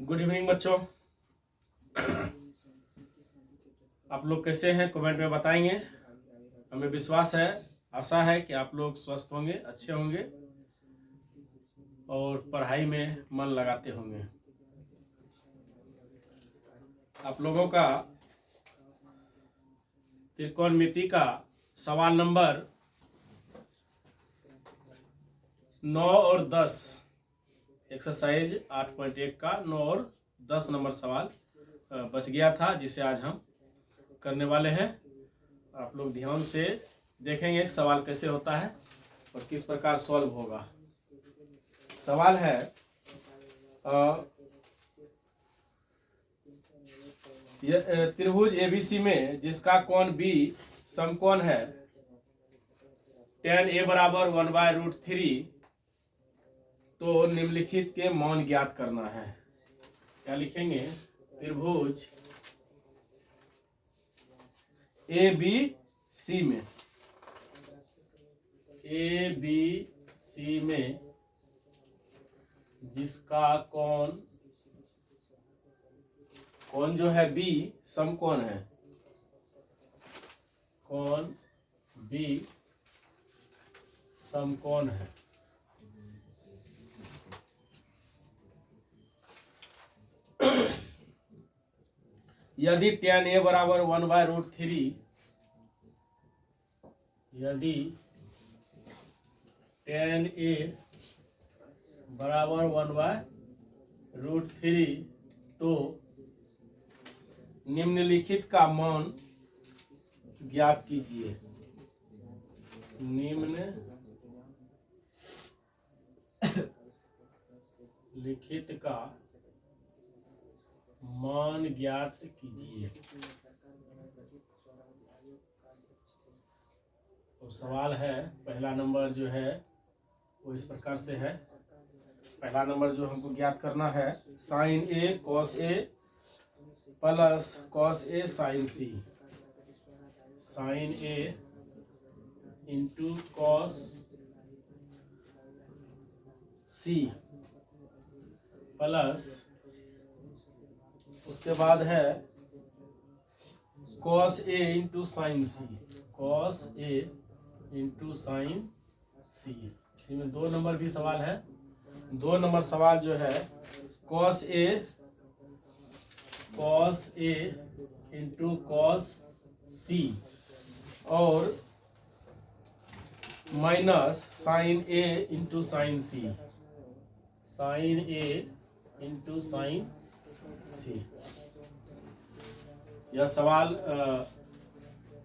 Good evening बच्चों। आप लोग कैसे हैं कमेंट में बताएंगे। हमें विश्वास है, आशा है कि आप लोग स्वस्थ होंगे, अच्छे होंगे और पढ़ाई में मन लगाते होंगे। आप लोगों का त्रिकोणमिति का सवाल नंबर 9 और 10 एक्सरसाइज 8.1 का 9 और 10 नंबर सवाल बच गया था, जिसे आज हम करने वाले हैं। आप लोग ध्यान से देखेंगे कि सवाल कैसे होता है और किस प्रकार सॉल्व होगा। सवाल है त्रिभुज एबीसी में जिसका कोण बी समकोण है tan a बराबर 1/√3, तो निम्नलिखित के मान ज्ञात करना है। क्या लिखेंगे? त्रिभुज ए बी सी में जिसका कोण जो है बी समकोण है, कोण बी समकोण है। यदि tan a बराबर 1/√3, यदि tan a बराबर 1/√3, तो निम्नलिखित का मान ज्ञात कीजिए। निम्नलिखित का मान ज्ञात कीजिए। और सवाल है, पहला नंबर जो है वो इस प्रकार से है। पहला नंबर जो हमको ज्ञात करना है, sin a cos a plus cos a sin c, sin a into cos c plus उसके बाद है cos a into sin c, cos a into sin c। इसी में 2 नंबर भी सवाल है। 2 नंबर सवाल जो है cos a into cos c और minus sin a into sin c, sin a into sin c। यह सवाल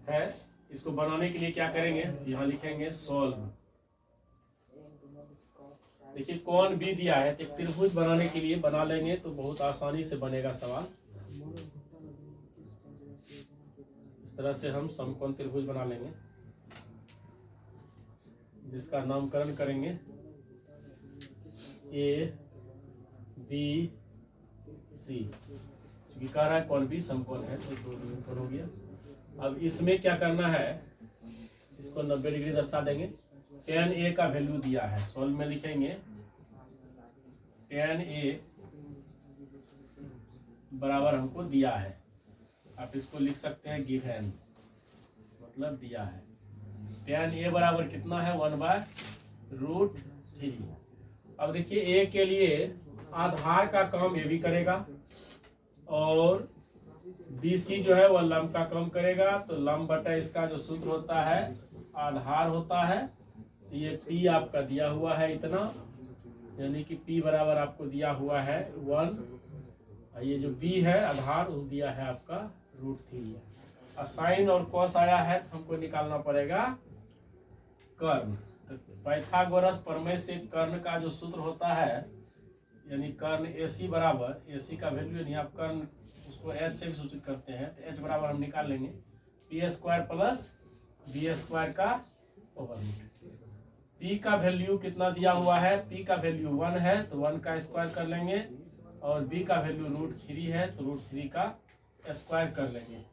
है। इसको बनाने के लिए क्या करेंगे, यहाँ लिखेंगे सॉल्व। देखिए कोण भी दिया है, तो त्रिभुज बनाने के लिए बना लेंगे तो बहुत आसानी से बनेगा सवाल। इस तरह से हम समकोण त्रिभुज बना लेंगे, जिसका नामकरण करेंगे ए बी सी। क्योंकि कह रहा है कोण भी समकोण है, तो 2 निरूपण हो गया। अब इसमें क्या करना है, इसको 90 डिग्री दर्शा देंगे। tan a का वैल्यू दिया है, सॉल्व में लिखेंगे tan a बराबर हमको दिया है। आप इसको लिख सकते हैं गिवन, मतलब दिया है। tan a बराबर कितना है? 1/√3। अब देखिए a के लिए आधार का काम ये भी करेगा और BC जो है वह लंब का काम करेगा। तो लंब बटा इसका जो सूत्र होता है आधार होता है। तो ये P आपका दिया हुआ है इतना, यानी कि P बराबर आपको दिया हुआ है 1। ये जो B है आधार वो दिया है आपका √3। और साइन और कॉस आया है तो हमको निकालना पड़ेगा कर्ण। तो पाइथागोरस प्रमेय से कर्ण का जो सूत्र होता है, यानी कर्ण AC बराबर, AC का वैल्यू यानी आप कर्ण उसको H से भी सूचित करते हैं, तो H बराबर हम निकाल लेंगे P² प्लस B² का ओवररूट। P का वैल्यू कितना दिया हुआ है? P का वैल्यू 1 है, तो 1 का स्क्वायर कर लेंगे, और B का वैल्यू √3 है, तो √3 का स्क्वायर कर लेंगे।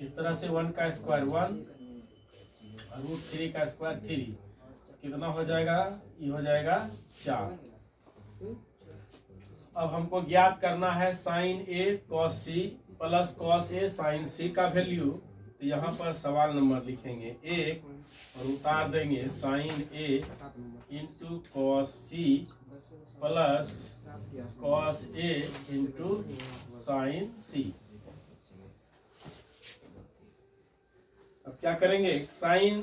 इस तरह से 1 का स्क्वायर 1 और √3 का स्क्वायर 3, कितना हो जाएगा? ये हो जाएगा 4। अब हमको ज्ञात करना है साइन ए कॉस सी प्लस कॉस ए साइन सी का वैल्यू। तो यहाँ पर सवाल नंबर लिखेंगे 1 और उतार देंगे sine A into cos C plus cos A into sine C. अब क्या करेंगे, साइन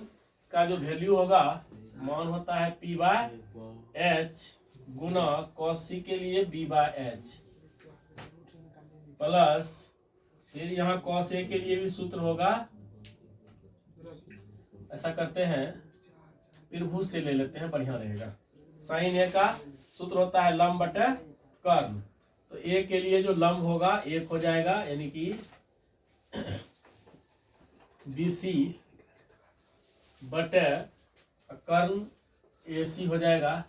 का जो वैल्यू होगा मान होता है P बाय एच गुना कॉस सी के लिए B बाय एच प्लस फिर यहाँ कॉस ए के लिए भी सूत्र होगा। ऐसा करते हैं त्रिभुज से ले लेते हैं, बढ़िया रहेगा। साइन ए का सूत्र होता है लंब बटे कर्ण। तो ए के लिए जो लंब होगा 1 हो जाएगा, यानी कि BC बटे कर्ण AC हो जाएगा।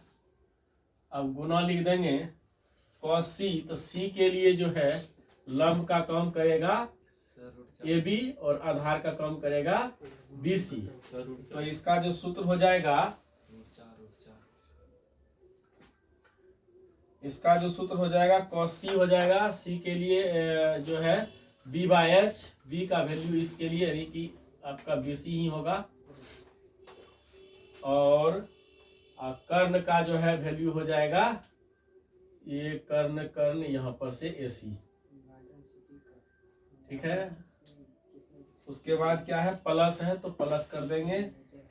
अब गुना लिख देंगे cos C, तो C के लिए जो है लंब का काम करेगा AB और आधार का काम करेगा BC। तो इसका जो सूत्र हो जाएगा, इसका जो सूत्र हो जाएगा cos C हो जाएगा। C के लिए जो है B बाय एच, B का वैल्यू इसके लिए यानी कि आपका BC ही होगा। और कर्ण का जो है वैल्यू हो जाएगा, ये कर्ण यहाँ पर से AC। ठीक है, उसके बाद क्या है, प्लस है तो प्लस कर देंगे।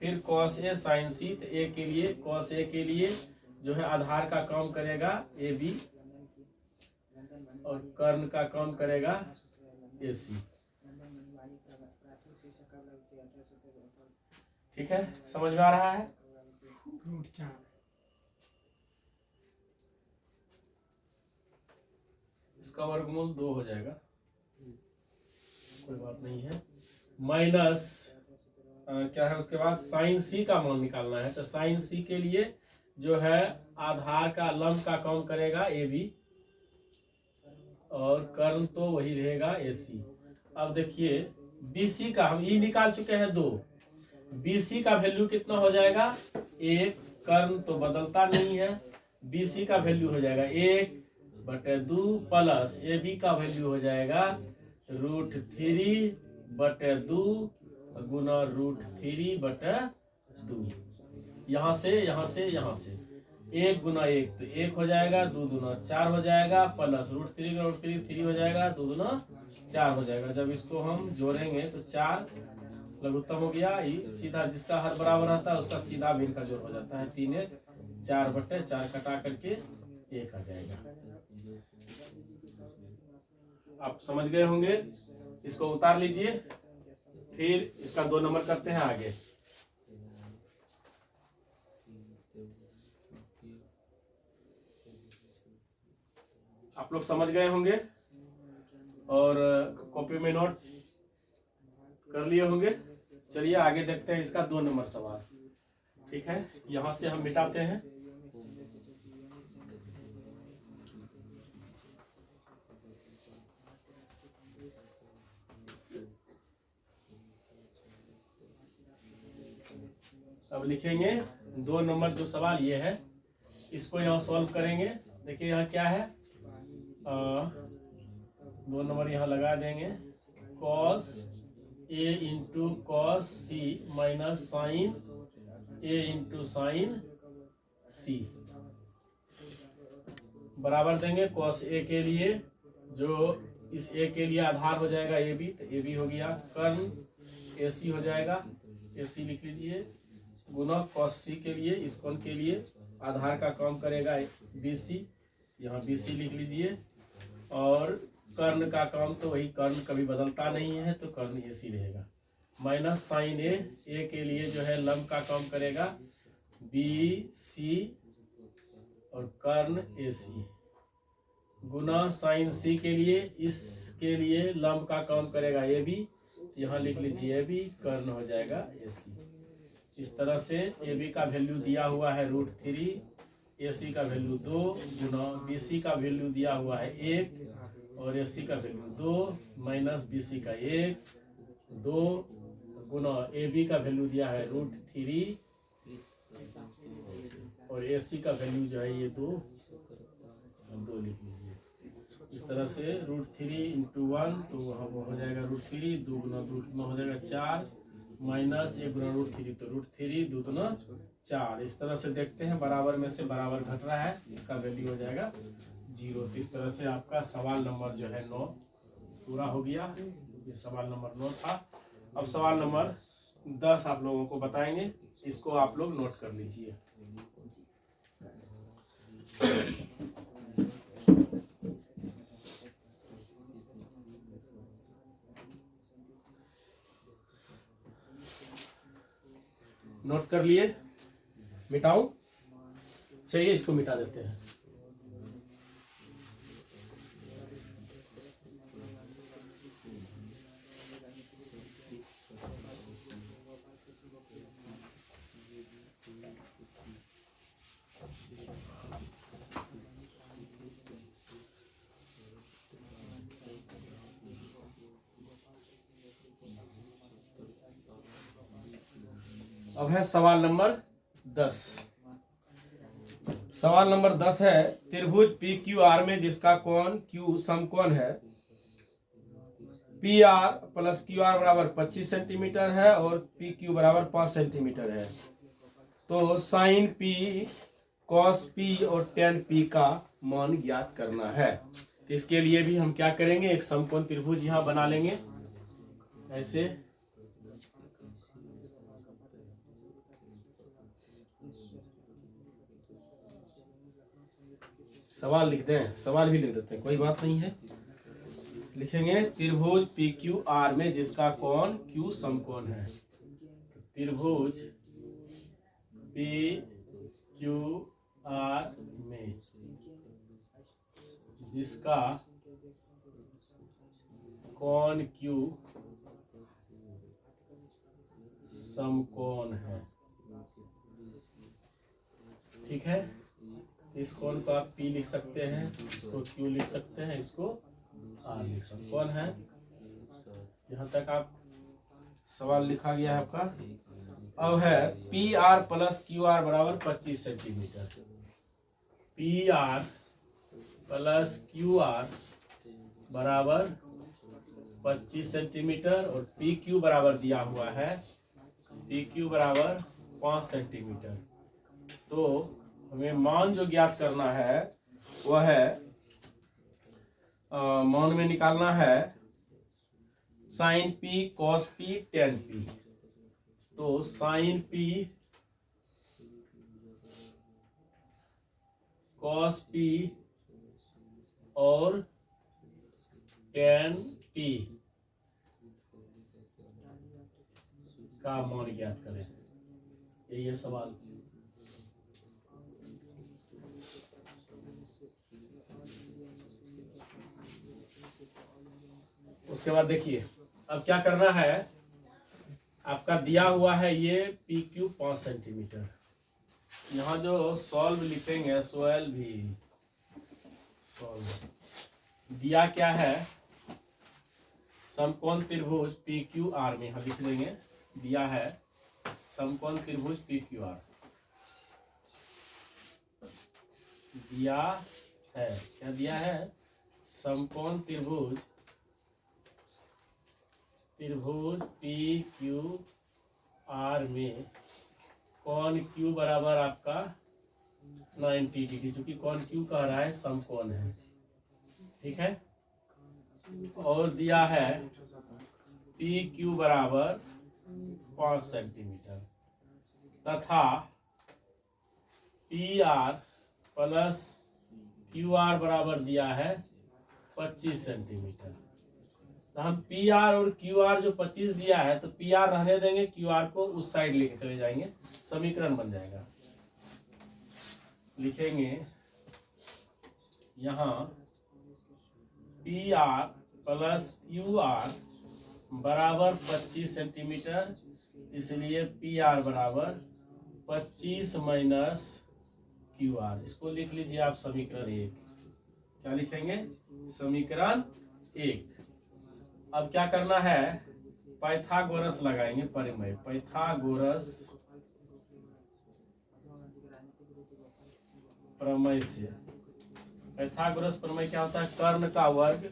फिर cos A sin C, तो A के लिए cos A के लिए जो है आधार का काम करेगा AB और कर्ण का काम करेगा AC। ठीक है, समझ में आ रहा है? इसका वर्गमूल 2 हो जाएगा, कोई बात नहीं है। माइनस क्या है उसके बाद साइन सी का मान निकालना है। तो साइन सी के लिए जो है आधार का लंब का काम करेगा AB और कर्ण तो वही रहेगा AC। अब देखिए BC का हम E निकाल चुके हैं 2, BC का वैल्यू कितना हो जाएगा 1, कर्ण तो बदलता नहीं है। BC का वैल्यू हो जाएगा 1/2 प्लस AB का वैल्यू हो जाएगा √3/2 गुना √3/2। यहाँ से 1 गुना 1 तो 1 हो जाएगा, 2 दूना 4 हो जाएगा, प्लस √3 3 हो जाएगा, 2 दूना 4 हो जाएगा। जब इसको हम जोड़ेंगे तो 4 लघुत्तम हो गया। सीधा जिसका हर बराबर रहता है उसका सीधा भिन्न का जोड़ हो जाता है। 3 1 4/4 कटा करके 1 आ जाएगा। आप समझ गए होंगे। इसको उतार लीजिए, फिर इसका 2 नंबर करते हैं आगे। आप लोग समझ गए होंगे और कॉपी में नोट कर लिए होंगे। चलिए आगे देखते हैं इसका 2 नंबर सवाल। ठीक है, यहां से हम मिटाते हैं। अब लिखेंगे 2 नंबर जो सवाल ये है, इसको यहाँ सॉल्व करेंगे। देखिए यहाँ क्या है, 2 नंबर यहाँ लगा देंगे। cos A into cos C minus sine A into sine C बराबर देंगे cos A के लिए, जो इस A के लिए आधार हो जाएगा AB, तो AB हो गया। कर्ण AC हो जाएगा, AC लिख लीजिए, गुना cos C के लिए, इस कोण के लिए आधार का काम करेगा BC, यहाँ BC लिख लीजिए। और कर्ण का काम तो वही, कर्ण कभी बदलता नहीं है तो कर्ण AC रहेगा। माइनस साइन A के लिए जो है लंब का काम करेगा BC और कर्ण AC, गुना साइन C के लिए, इसके लिए लंब का काम करेगा AB, यहाँ लिख लीजिए AB, कर्ण हो जाएगा AC। इस तरह से AB का वैल्यू दिया हुआ है √3, AC का वैल्यू 2 गुना BC का वैल्यू दिया हुआ है 1 और AC का वैल्यू 2 माइनस BC का 1 2 गुना AB का वैल्यू दिया है √3 और AC का वैल्यू जो है ये 2 लिख लीजिए। इस तरह से √3 × 1 तो वहाँ वो हो जाएगा √3, 2 गुना 2 कितना हो जाएगा 4 माइनस 1 गुना √3 तो √3 2 दूना 4। इस तरह से देखते हैं बराबर में से बराबर घट रहा है, इसका वैल्यू हो जाएगा 0। तो इस तरह से आपका सवाल नंबर जो है 9 पूरा हो गया। ये सवाल नंबर 9 था। अब सवाल नंबर 10 आप लोगों को बताएंगे, इसको आप लोग नोट कर लीजिए। नोट कर लिए? मिटाऊं? चलिए इसको मिटा देते हैं। अब है सवाल नंबर 10। सवाल नंबर 10 है त्रिभुज PQR में जिसका कोण Q समकोण है, PR + QR बराबर 25 सेंटीमीटर है और PQ बराबर 5 सेंटीमीटर है। तो साइन P, कॉस P और टेन P का मान ज्ञात करना है। तो इसके लिए भी हम क्या करेंगे, एक समकोण त्रिभुज यहाँ बना लेंगे ऐसे। सवाल लिख दें, सवाल भी लिख देते हैं, कोई बात नहीं है। लिखेंगे त्रिभुज PQR में जिसका कोण Q समकोण है। त्रिभुज PQR में जिसका कोण Q समकोण है, ठीक है। इस कोण को आप P लिख सकते हैं, इसको Q लिख सकते हैं, इसको R लिख सकते हैं। कौन है, यहाँ तक आप सवाल लिखा गया है आपका। अब है PR + QR बराबर 25 सेंटीमीटर। PR + QR बराबर 25 सेंटीमीटर और PQ बराबर दिया हुआ है, PQ बराबर 5 सेंटीमीटर। तो हमें मान जो ज्ञात करना है वह है मान में निकालना है sine P, cos P, tan P। तो साइन P, कॉस P और टेन P का मान ज्ञात करें, यही है सवाल। उसके बाद देखिए अब क्या करना है, आपका दिया हुआ है ये PQ 5 सेंटीमीटर। यहाँ जो सॉल्व लिखेंगे, सॉल्व दिया क्या है, समकोण त्रिभुज PQR में यहाँ लिख देंगे, दिया है समकोण त्रिभुज PQR दिया है। क्या दिया है, समकोण त्रिभुज PQR में कोण Q बराबर आपका 90 डिग्री, क्योंकि कोण Q कह रहा है समकोण है, ठीक है। और दिया है PQ बराबर 5 सेंटीमीटर तथा PR + QR बराबर दिया है 25 सेंटीमीटर। तो हम PR और QR जो 25 दिया है तो PR रहने देंगे, QR को उस साइड लेके चले जाएंगे, समीकरण बन जाएगा। लिखेंगे यहाँ PR + QR बराबर 25 सेंटीमीटर, इसलिए PR बराबर 25 माइनस QR। इसको लिख लीजिए आप समीकरण 1। क्या लिखेंगे, समीकरण 1। अब क्या करना है, पाइथागोरस लगाएंगे, परिमेय पाइथागोरस प्रमेय से पाइथागोरस प्रमेय क्या होता है? कर्ण का वर्ग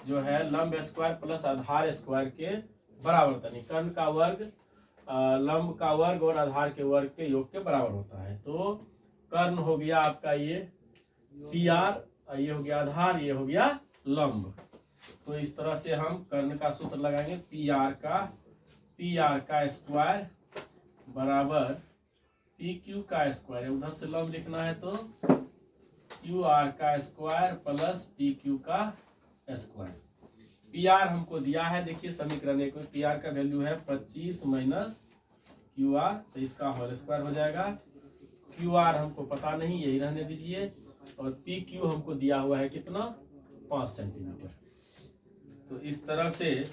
जो है लंब स्क्वायर प्लस आधार स्क्वायर के बराबर होता है। कर्ण का वर्ग लंब का वर्ग और आधार के वर्ग के योग के बराबर होता है। तो कर्ण हो गया आपका ये पी आर, ये हो गया आधार, ये हो गया लंब। तो इस तरह से हम कर्ण का सूत्र लगाएंगे, पी आर का स्क्वायर बराबर पी क्यू का स्क्वायर। उधर से लंब लिखना है तो क्यू आर का स्क्वायर प्लस पी क्यू का स्क्वायर। पी आर हमको दिया है, देखिए समीकरण एक में पी आर का वैल्यू है 25 माइनस क्यू आर, तो इसका होल स्क्वायर हो जाएगा। क्यू आर हमको पता नहीं, यही रहने दीजिए। और पी क्यू हमको दिया हुआ है कितना? 5 सेंटीमीटर। तो इस तरह से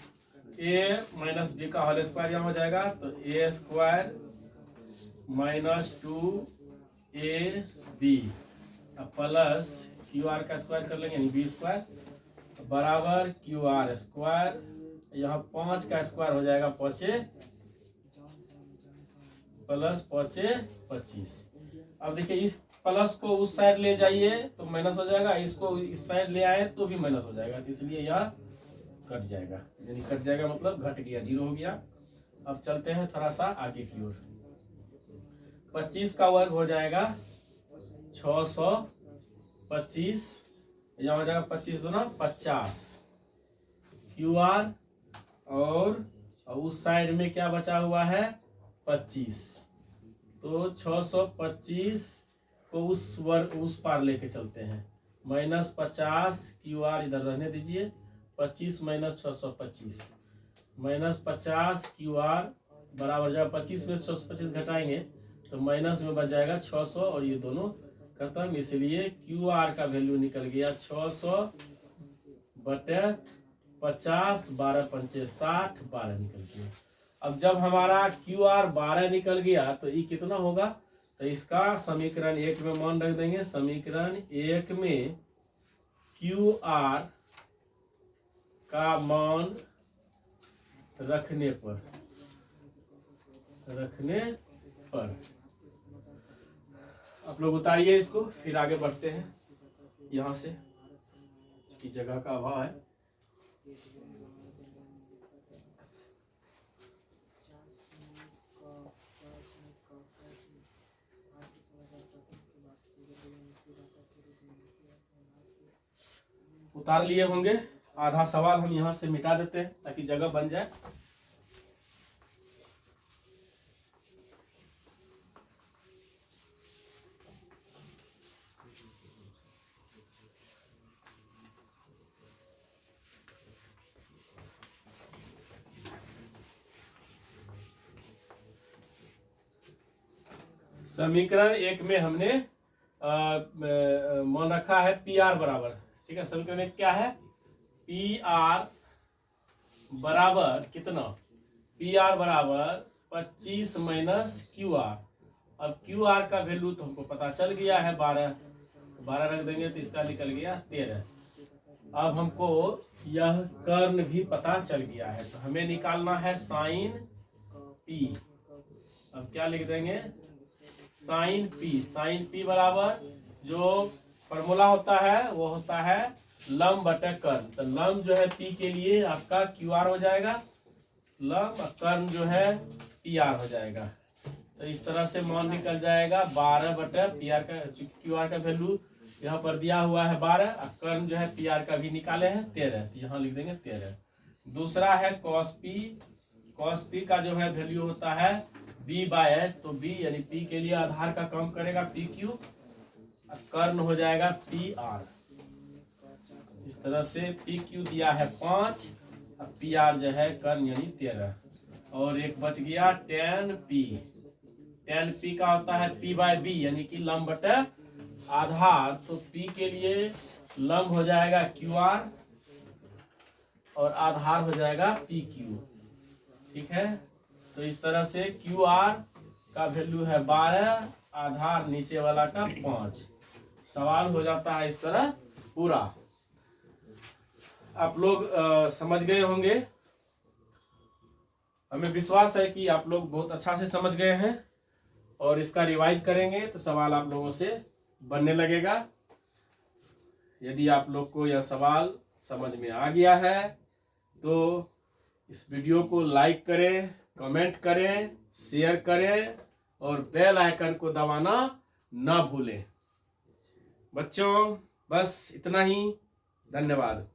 ए माइनस बी का होल स्क्वायर यहाँ हो जाएगा, तो A square minus 2 AB plus Q R का स्क्वायर कर लेंगे, यानी बी स्क्वायर बराबर क्यू आर स्क्वायर। यहाँ 5 का स्क्वायर हो जाएगा 5 प्लस 5 25। अब देखिए इस प्लस को उस साइड ले जाइए तो माइनस हो जाएगा, इसको इस साइड ले आए तो भी माइनस हो जाएगा, तो इसलिए यह कट जाएगा। यानी कट जाएगा मतलब घट गया, 0 हो गया। अब चलते हैं थोड़ा सा आगे की ओर। 25 का वर्ग हो जाएगा 625, यहाँ हो जाएगा 25 दूना 50 क्यू आर, और उस साइड में क्या बचा हुआ है? 25। तो 625 को उस पार लेके चलते हैं, माइनस 50 क्यू आर इधर रहने दीजिए, 25 माइनस 625 माइनस 50 क्यू आर बराबर जाएगा 25 में 625 घटाएंगे तो माइनस में बच जाएगा 600, और ये दोनों खत्म। इसलिए क्यू आर का वैल्यू निकल गया 600 बटे 50, 12 पंचे 60, 12 निकल गया। अब जब हमारा क्यू आर 12 निकल गया तो ये कितना होगा? तो इसका समीकरण 1 में मान रख देंगे। समीकरण 1 में क्यू आर का मान रखने पर आप लोग उतारिए इसको, फिर आगे बढ़ते हैं। यहाँ से की जगह का अभाव है। उतार लिए होंगे, आधा सवाल हम यहाँ से मिटा देते हैं ताकि जगह बन जाए। समीकरण 1 में हमने मान रखा है पी आर बराबर, ठीक है। समीकरण 1 क्या है? पी आर बराबर कितना? पी आर बराबर 25 माइनस क्यू आर। अब क्यू आर का वैल्यू तो हमको पता चल गया है 12 रख देंगे तो इसका निकल गया 13। अब हमको यह कर्ण भी पता चल गया है, तो हमें निकालना है साइन पी। अब क्या लिख देंगे? साइन पी बराबर जो फॉर्मूला होता है वो होता है लंब बटे कर्ण। तो लंब जो है पी के लिए आपका क्यू आर हो जाएगा, लंब, कर्ण जो है पी आर हो जाएगा। तो इस तरह से मान निकल जाएगा 12 बटे पी आर का, क्यू आर का वैल्यू यहाँ पर दिया हुआ है 12, और कर्ण जो है पी आर का भी निकाले हैं 13, तो यहाँ लिख देंगे 13। दूसरा है कॉस पी का जो है वैल्यू होता है बी बाय एच, तो बी यानी पी के लिए आधार का काम करेगा पी क्यू, कर्ण हो जाएगा पी आर। इस तरह से पी क्यू दिया है 5 और पी आर जो है कर्ण यानी 13, और एक बच गया tan पी का होता है पी बाय बी यानी कि लंब बटे आधार। तो पी के लिए लंब हो जाएगा क्यू आर और आधार हो जाएगा पी क्यू, ठीक है। तो इस तरह से क्यू आर का वैल्यू है 12, आधार नीचे वाला का 5। सवाल हो जाता है इस तरह पूरा। आप लोग समझ गए होंगे, हमें विश्वास है कि आप लोग बहुत अच्छा से समझ गए हैं, और इसका रिवाइज करेंगे तो सवाल आप लोगों से बनने लगेगा। यदि आप लोग को यह सवाल समझ में आ गया है तो इस वीडियो को लाइक करें, कमेंट करें, शेयर करें और बेल आइकन को दबाना ना भूलें। बच्चों बस इतना ही। धन्यवाद।